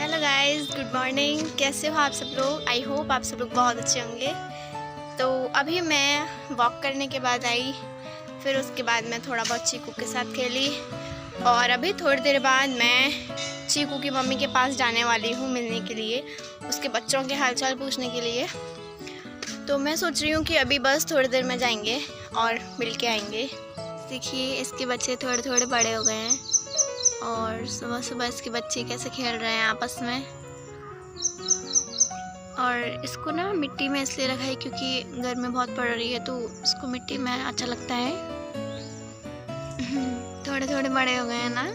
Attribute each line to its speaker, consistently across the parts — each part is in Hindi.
Speaker 1: Hello guys, good morning. कैसे हो आप सब लोग? आई होप आप सब लोग बहुत अच्छे होंगे। तो अभी मैं वॉक करने के बाद आई, फिर उसके बाद मैं थोड़ा बहुत चीकू के साथ खेली और अभी थोड़ी देर बाद मैं चीकू की मम्मी के पास जाने वाली हूँ मिलने के लिए, उसके बच्चों के हालचाल पूछने के लिए। तो मैं सोच रही हूँ कि अभी बस थोड़ी देर में जाएंगे और मिल के आएंगे। देखिए, इसके बच्चे थोड़े थोड़े बड़े हो गए हैं और सुबह सुबह इसके बच्चे कैसे खेल रहे हैं आपस में। और इसको ना मिट्टी में इसलिए रखा है क्योंकि गर्मी बहुत पड़ रही है, तो इसको मिट्टी में अच्छा लगता है। थोड़े थोड़े बड़े हो गए हैं ना।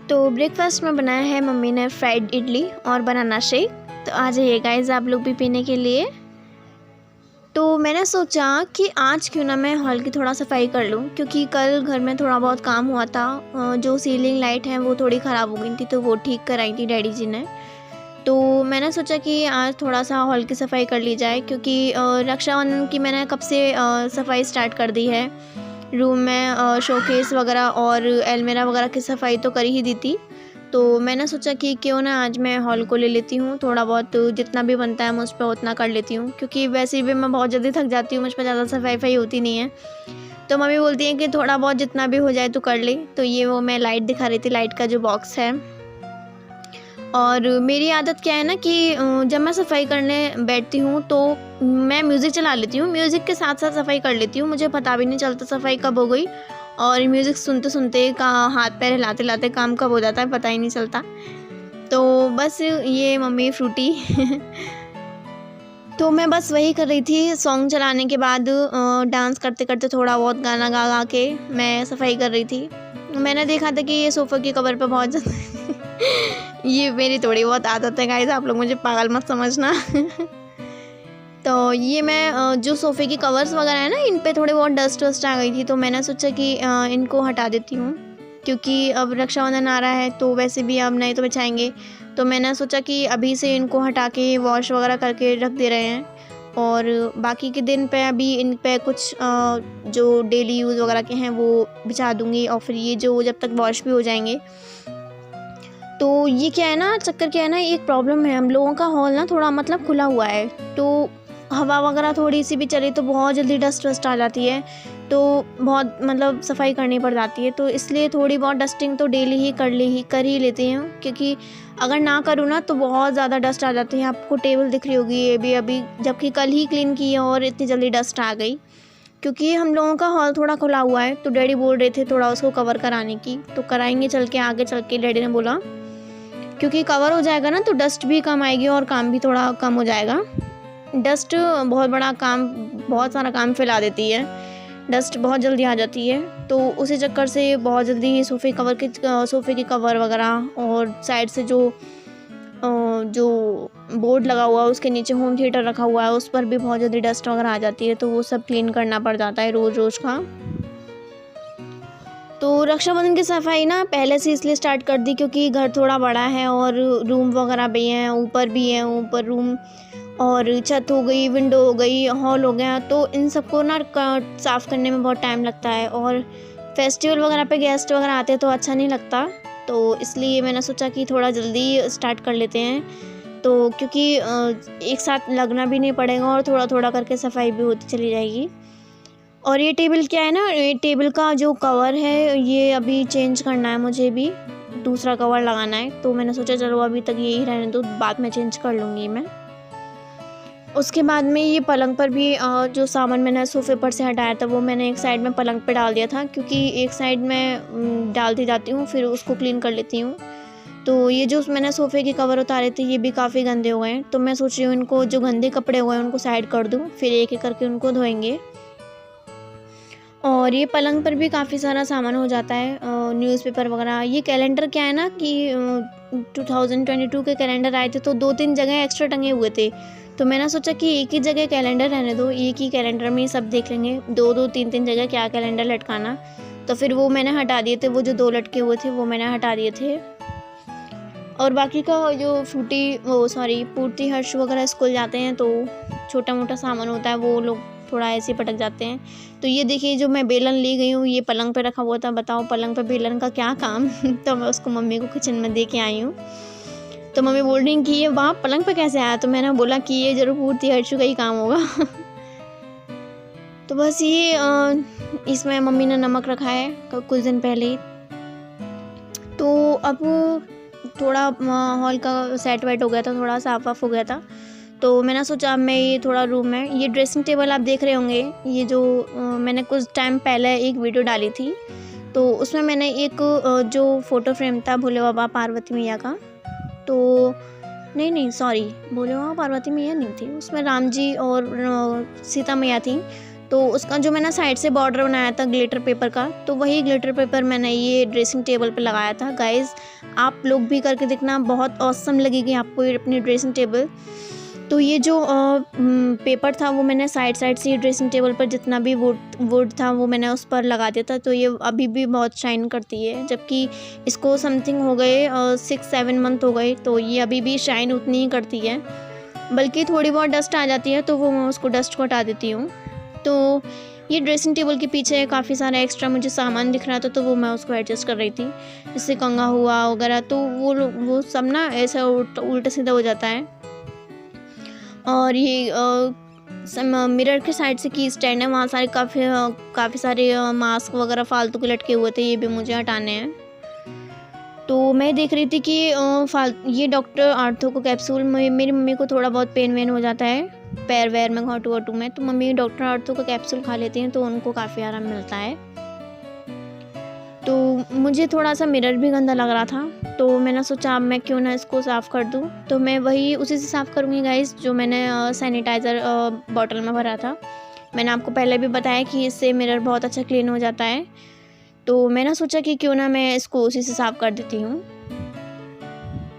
Speaker 1: तो ब्रेकफास्ट में बनाया है मम्मी ने फ्राइड इडली और बनाना शेक। तो आ जाइए गाइस आप लोग भी पीने के लिए। तो मैंने सोचा कि आज क्यों ना मैं हॉल की थोड़ा सफाई कर लूँ, क्योंकि कल घर में थोड़ा बहुत काम हुआ था। जो सीलिंग लाइट है वो थोड़ी ख़राब हो गई थी, तो वो ठीक कराई थी डैडी जी ने। तो मैंने सोचा कि आज थोड़ा सा हॉल की सफाई कर ली जाए, क्योंकि रक्षाबंधन की मैंने कब से सफाई स्टार्ट कर दी है। रूम में शोकेस वगैरह और अलमीरा वगैरह की सफाई तो कर ही दी थी। तो मैंने सोचा कि क्यों ना आज मैं हॉल को ले लेती हूँ, थोड़ा बहुत जितना भी बनता है मैं उस पर उतना कर लेती हूँ, क्योंकि वैसे भी मैं बहुत जल्दी थक जाती हूँ, मुझ पर ज़्यादा सफाई होती नहीं है। तो मम्मी बोलती है कि थोड़ा बहुत जितना भी हो जाए तो कर ले। तो ये वो मैं लाइट दिखा रही थी, लाइट का जो बॉक्स है। और मेरी आदत क्या है ना कि जब मैं सफाई करने बैठती हूँ तो मैं म्यूज़िक चला लेती हूँ, म्यूज़िक के साथ साथ सफाई कर लेती हूँ। मुझे पता भी नहीं चलता सफाई कब हो गई, और म्यूज़िक सुनते सुनते का हाथ पैर हिलाते हिलाते काम कब हो जाता है पता ही नहीं चलता। तो बस ये मम्मी फ्रूटी तो मैं बस वही कर रही थी, सॉन्ग चलाने के बाद डांस करते करते थोड़ा बहुत गाना गा गा के मैं सफाई कर रही थी। मैंने देखा था कि ये सोफ़े के कवर पे बहुत ज़्यादा ये मेरी थोड़ी बहुत आदत है गाइस, आप लोग मुझे पागल मत समझना। तो ये मैं जो सोफ़े की कवर्स वगैरह है ना, इन पे थोड़ी बहुत डस्ट वस्ट आ गई थी, तो मैंने सोचा कि इनको हटा देती हूँ, क्योंकि अब रक्षाबंधन आ रहा है तो वैसे भी अब नहीं तो बिछाएंगे। तो मैंने सोचा कि अभी से इनको हटा के वॉश वगैरह करके रख दे रहे हैं, और बाकी के दिन पे अभी इन पे कुछ जो डेली यूज़ वगैरह के हैं वो बिछा दूँगी, और फिर ये जो जब तक वॉश भी हो जाएंगे। तो ये क्या है ना, चक्कर क्या है ना, एक प्रॉब्लम है, हम लोगों का हॉल ना थोड़ा मतलब खुला हुआ है, तो हवा वगैरह थोड़ी सी भी चले तो बहुत जल्दी डस्ट वस्ट आ जाती है, तो बहुत मतलब सफाई करनी पड़ जाती है। तो इसलिए थोड़ी बहुत डस्टिंग तो डेली ही कर ही लेती हूँ, क्योंकि अगर ना करूँ ना तो बहुत ज़्यादा डस्ट आ जाती है। आपको टेबल दिख रही होगी ये भी अभी, जबकि कल ही क्लीन की है और इतनी जल्दी डस्ट आ गई, क्योंकि हम लोगों का हॉल थोड़ा खुला हुआ है। तो डैडी बोल रहे थे थोड़ा उसको कवर कराने की, तो कराएंगे चल के, आगे चल के डैडी ने बोला, क्योंकि कवर हो जाएगा ना तो डस्ट भी कम आएगी और काम भी थोड़ा कम हो जाएगा। डस्ट बहुत सारा काम फैला देती है, डस्ट बहुत जल्दी आ जाती है। तो उसी चक्कर से बहुत जल्दी सोफ़े के कवर वगैरह, और साइड से जो बोर्ड लगा हुआ है उसके नीचे होम थिएटर रखा हुआ है, उस पर भी बहुत जल्दी डस्ट वगैरह आ जाती है, तो वो सब क्लीन करना पड़ जाता है रोज़ रोज़ का। तो रक्षाबंधन की सफाई ना पहले से इसलिए स्टार्ट कर दी क्योंकि घर थोड़ा बड़ा है और रूम वगैरह भी हैं, ऊपर रूम और छत हो गई, विंडो हो गई, हॉल हो गया, तो इन सबको ना साफ़ करने में बहुत टाइम लगता है, और फेस्टिवल वगैरह पे गेस्ट वगैरह आते हैं तो अच्छा नहीं लगता। तो इसलिए मैंने सोचा कि थोड़ा जल्दी स्टार्ट कर लेते हैं, तो क्योंकि एक साथ लगना भी नहीं पड़ेगा और थोड़ा थोड़ा करके सफाई भी होती चली जाएगी। और ये टेबल क्या है ना, ये टेबल का जो कवर है ये अभी चेंज करना है, मुझे भी दूसरा कवर लगाना है। तो मैंने सोचा चलो अभी तक यही रहने दो, बाद में चेंज कर लूँगी मैं। उसके बाद में ये पलंग पर भी जो सामान मैंने सोफ़े पर से हटाया था वो मैंने एक साइड में पलंग पे डाल दिया था, क्योंकि एक साइड में डालती जाती हूँ फिर उसको क्लीन कर लेती हूँ। तो ये जो मैंने सोफ़े के कवर उतारे थे ये भी काफ़ी गंदे हो गए हैं, तो मैं सोच रही हूँ इनको, जो गंदे कपड़े हुए हैं उनको साइड कर दूँ, फिर एक एक करके उनको धोएंगे। और ये पलंग पर भी काफ़ी सारा सामान हो जाता है, न्यूज़पेपर वगैरह। ये कैलेंडर क्या है ना कि 2022 के कैलेंडर आए थे तो 2-3 जगह एक्स्ट्रा टंगे हुए थे, तो मैंने सोचा कि एक ही जगह कैलेंडर रहने दो, एक ही कैलेंडर में सब देख लेंगे, 2-2 3-3 जगह क्या कैलेंडर लटकाना। तो फिर वो मैंने हटा दिए थे, वो जो 2 लटके हुए थे वो मैंने हटा दिए थे। और बाकी का जो पूर्ति हर्ष वगैरह स्कूल जाते हैं तो छोटा मोटा सामान होता है वो लोग थोड़ा ऐसे ही पटक जाते हैं। तो ये देखिए जो मैं बेलन ले गई हूँ ये पलंग पे रखा हुआ था। बताओ पलंग पे बेलन का क्या काम। तो मैं उसको मम्मी को किचन में दे के आई हूँ। तो मम्मी बोल रही कि ये वहाँ पलंग पे कैसे आया। तो मैंने बोला कि ये ज़रूर पूर्ति हर्षु का ही काम होगा। तो बस ये इसमें मम्मी ने नमक रखा है कुछ दिन पहले ही। तो अब थोड़ा हॉल का सेट वेट हो गया था, थोड़ा साफ वाफ हो गया था। तो मैंने सोचा अब मैं ये थोड़ा रूम में ये ड्रेसिंग टेबल आप देख रहे होंगे, ये जो मैंने कुछ टाइम पहले एक वीडियो डाली थी। तो उसमें मैंने एक जो फ़ोटो फ्रेम था भोले बाबा पार्वती मैया का, तो नहीं सॉरी भोले बाबा पार्वती मैया नहीं थी, उसमें राम जी और सीता मैया थी। तो उसका जो मैंने साइड से बॉर्डर बनाया था ग्लिटर पेपर का, तो वही ग्लिटर पेपर मैंने ये ड्रेसिंग टेबल पे लगाया था। गाइज़ आप लोग भी करके देखना, बहुत ऑसम लगेगी आपको ये अपनी ड्रेसिंग टेबल। तो ये जो पेपर था वो मैंने साइड से ये ड्रेसिंग टेबल पर जितना भी वुड था वो मैंने उस पर लगा दिया था। तो ये अभी भी बहुत शाइन करती है, जबकि इसको समथिंग हो गए 6-7 मंथ हो गए, तो ये अभी भी शाइन उतनी ही करती है। बल्कि थोड़ी बहुत डस्ट आ जाती है तो वो मैं उसको डस्ट को हटा देती हूँ। तो ये ड्रेसिंग टेबल के पीछे काफ़ी सारा एक्स्ट्रा मुझे सामान दिख रहा था, तो वो मैं उसको एडजस्ट कर रही थी, जैसे कंघा हुआ वगैरह। तो वो सब ना ऐसा उल्टा सीधा हो जाता है। और ये मिरर के साइड से की स्टैंड है, वहाँ सारे काफ़ी सारे मास्क वगैरह फालतू के लटके हुए थे, ये भी मुझे हटाने हैं। तो मैं देख रही थी कि ये डॉक्टर आर्थो को कैप्सूल, मेरी मम्मी को थोड़ा बहुत पेन वेन हो जाता है पैर वैर में, घोटू वोटू में, तो मम्मी डॉक्टर आर्थो का कैप्सूल खा लेती हैं तो उनको काफ़ी आराम मिलता है। तो मुझे थोड़ा सा मिरर भी गंदा लग रहा था, तो मैंने सोचा अब मैं क्यों ना इसको साफ़ कर दूँ। तो मैं वही उसी से साफ़ करूँगी गाइस, जो मैंने सैनिटाइज़र बॉटल में भरा था। मैंने आपको पहले भी बताया कि इससे मिरर बहुत अच्छा क्लीन हो जाता है। तो मैंने सोचा कि क्यों ना मैं इसको उसी से साफ़ कर देती हूँ।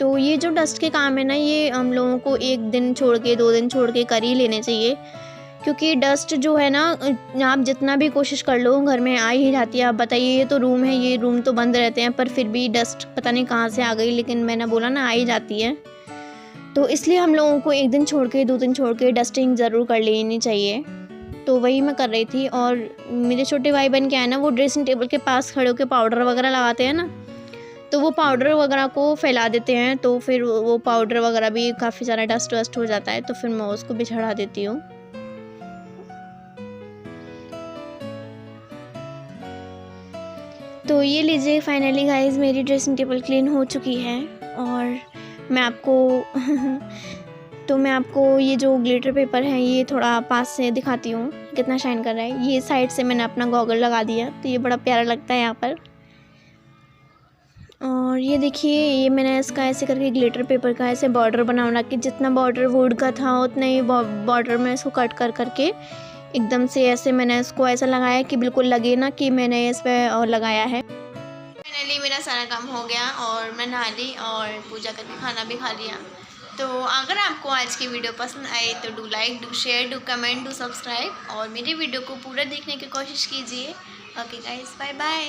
Speaker 1: तो ये जो डस्ट के काम है ना, ये हम लोगों को 1 दिन छोड़ के 2 दिन छोड़ के कर ही लेने चाहिए, क्योंकि डस्ट जो है ना आप जितना भी कोशिश कर लो घर में आ ही जाती है। आप बताइए ये तो रूम है, ये रूम तो बंद रहते हैं, पर फिर भी डस्ट पता नहीं कहाँ से आ गई, लेकिन मैंने बोला ना आ ही जाती है। तो इसलिए हम लोगों को 1 दिन छोड़ के 2 दिन छोड़ के डस्टिंग ज़रूर कर लेनी चाहिए। तो वही मैं कर रही थी। और मेरे छोटे भाई बहन क्या है ना, वो ड्रेसिंग टेबल के पास खड़े होकर पाउडर वगैरह लगाते हैं ना, तो वो पाउडर वगैरह को फैला देते हैं, तो फिर वो पाउडर वगैरह भी काफ़ी सारा डस्ट वस्ट हो जाता है, तो फिर मैं उसको बिछड़ा देती हूँ। तो ये लीजिए फाइनली गाइस मेरी ड्रेसिंग टेबल क्लीन हो चुकी है। और मैं आपको ये जो ग्लिटर पेपर है ये थोड़ा पास से दिखाती हूँ कितना शाइन कर रहा है। ये साइड से मैंने अपना गॉगल लगा दिया, तो ये बड़ा प्यारा लगता है यहाँ पर। और ये देखिए ये मैंने इसका ऐसे करके ग्लिटर पेपर का ऐसे बॉर्डर बना के, जितना बॉर्डर वुड का था उतना ही बॉर्डर में इसको कट करके एकदम से ऐसे मैंने इसको ऐसा लगाया कि बिल्कुल लगे ना कि मैंने इस पर लगाया है। फाइनली मेरा सारा काम हो गया और मैं नहा ली और पूजा करके खाना भी खा लिया। तो अगर आपको आज की वीडियो पसंद आए तो do like, do share, do comment, do subscribe और मेरी वीडियो को पूरा देखने की कोशिश कीजिए। Okay guys, bye bye.